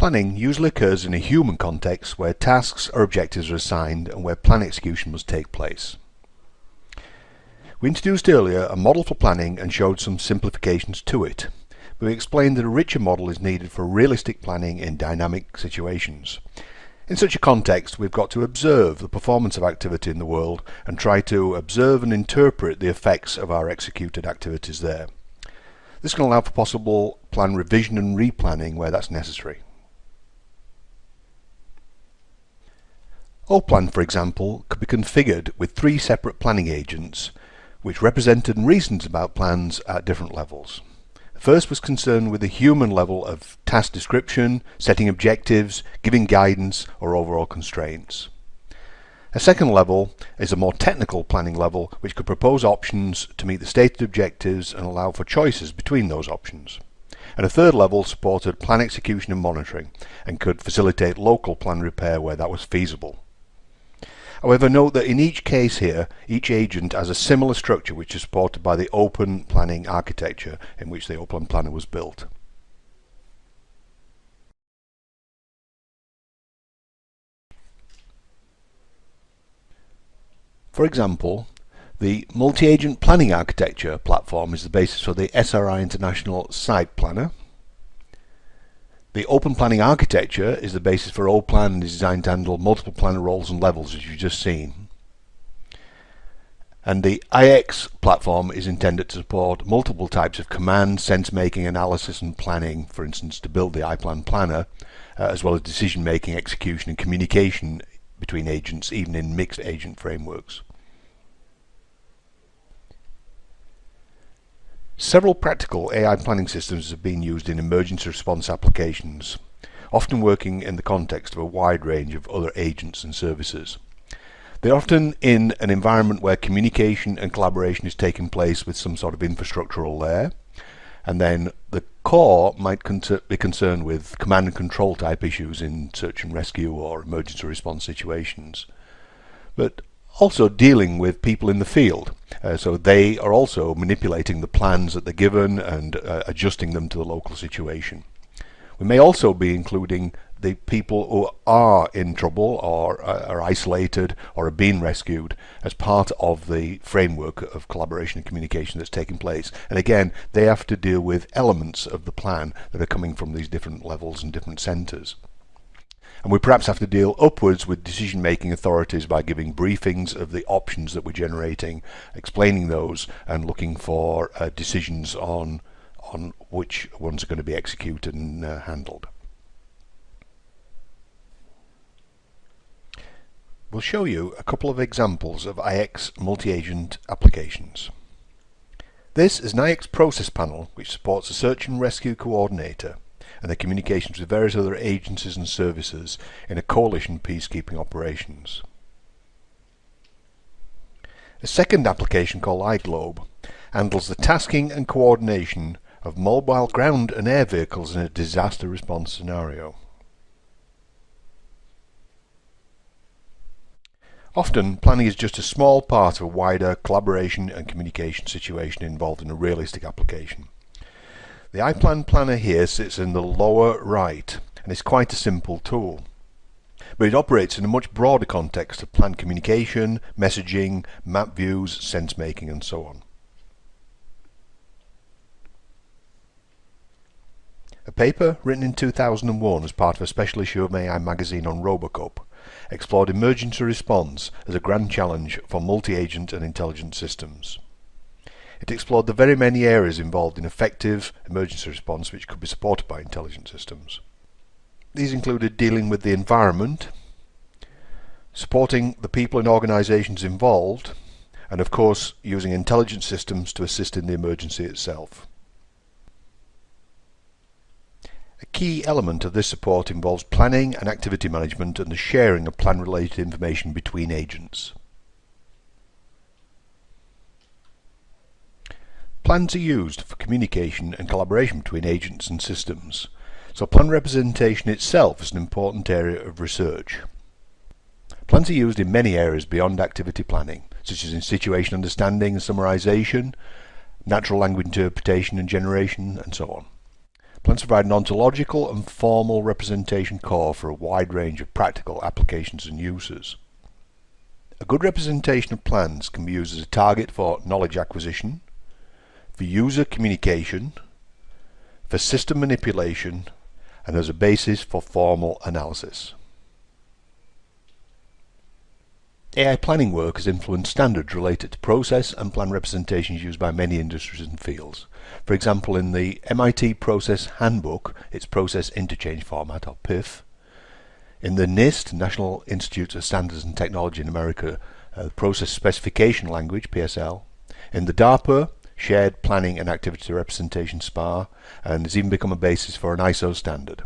Planning usually occurs in a human context where tasks or objectives are assigned and where plan execution must take place. We introduced earlier a model for planning and showed some simplifications to it, but we explained that a richer model is needed for realistic planning in dynamic situations. In such a context, we've got to observe the performance of activity in the world and try to observe and interpret the effects of our executed activities there. This can allow for possible plan revision and replanning where that's necessary. Allplan, for example, could be configured with 3 separate planning agents which represented and reasoned about plans at different levels. The first was concerned with the human level of task description, setting objectives, giving guidance or overall constraints. A second level is a more technical planning level which could propose options to meet the stated objectives and allow for choices between those options. And a third level supported plan execution and monitoring and could facilitate local plan repair where that was feasible. However, note that in each case here, each agent has a similar structure which is supported by the open planning architecture in which the Allplan Planner was built. For example, the multi-agent planning architecture platform is the basis for the SRI International Site Planner. The Open Planning Architecture is the basis for Allplan and is designed to handle multiple planner roles and levels, as you've just seen. And the IX platform is intended to support multiple types of command, sense-making, analysis and planning, for instance to build the iPlan Planner, as well as decision-making, execution and communication between agents, even in mixed agent frameworks. Several practical AI planning systems have been used in emergency response applications, often working in the context of a wide range of other agents and services. They're often in an environment where communication and collaboration is taking place with some sort of infrastructural layer, and then the core might be concerned with command and control type issues in search and rescue or emergency response situations. But also dealing with people in the field, so they are also manipulating the plans that they're given and adjusting them to the local situation. We may also be including the people who are in trouble or are isolated or are being rescued as part of the framework of collaboration and communication that's taking place. And again, they have to deal with elements of the plan that are coming from these different levels and different centres. And we perhaps have to deal upwards with decision-making authorities by giving briefings of the options that we're generating, explaining those and looking for decisions on which ones are going to be executed and handled. We'll show you a couple of examples of IX multi-agent applications. This is an IX process panel which supports a search and rescue coordinator and the communications with various other agencies and services in a coalition peacekeeping operations. A second application called iGlobe handles the tasking and coordination of mobile ground and air vehicles in a disaster response scenario. Often, planning is just a small part of a wider collaboration and communication situation involved in a realistic application. The iPlan Planner here sits in the lower right and is quite a simple tool, but it operates in a much broader context of plan communication, messaging, map views, sense making and so on. A paper written in 2001 as part of a special issue of AI magazine on Robocop explored emergency response as a grand challenge for multi-agent and intelligent systems. It explored the very many areas involved in effective emergency response which could be supported by intelligent systems. These included dealing with the environment, supporting the people and organisations involved, and of course using intelligent systems to assist in the emergency itself. A key element of this support involves planning and activity management and the sharing of plan-related information between agents. Plans are used for communication and collaboration between agents and systems, so plan representation itself is an important area of research. Plans are used in many areas beyond activity planning, such as in situation understanding and summarization, natural language interpretation and generation, and so on. Plans provide an ontological and formal representation core for a wide range of practical applications and uses. A good representation of plans can be used as a target for knowledge acquisition, for user communication, for system manipulation, and as a basis for formal analysis. AI planning work has influenced standards related to process and plan representations used by many industries and fields. For example, in the MIT Process Handbook, its Process Interchange Format, or PIF, in the NIST, National Institute of Standards and Technology in America, Process Specification Language, PSL, in the DARPA, Shared Planning and Activity Representation, SPAR, and has even become a basis for an ISO standard.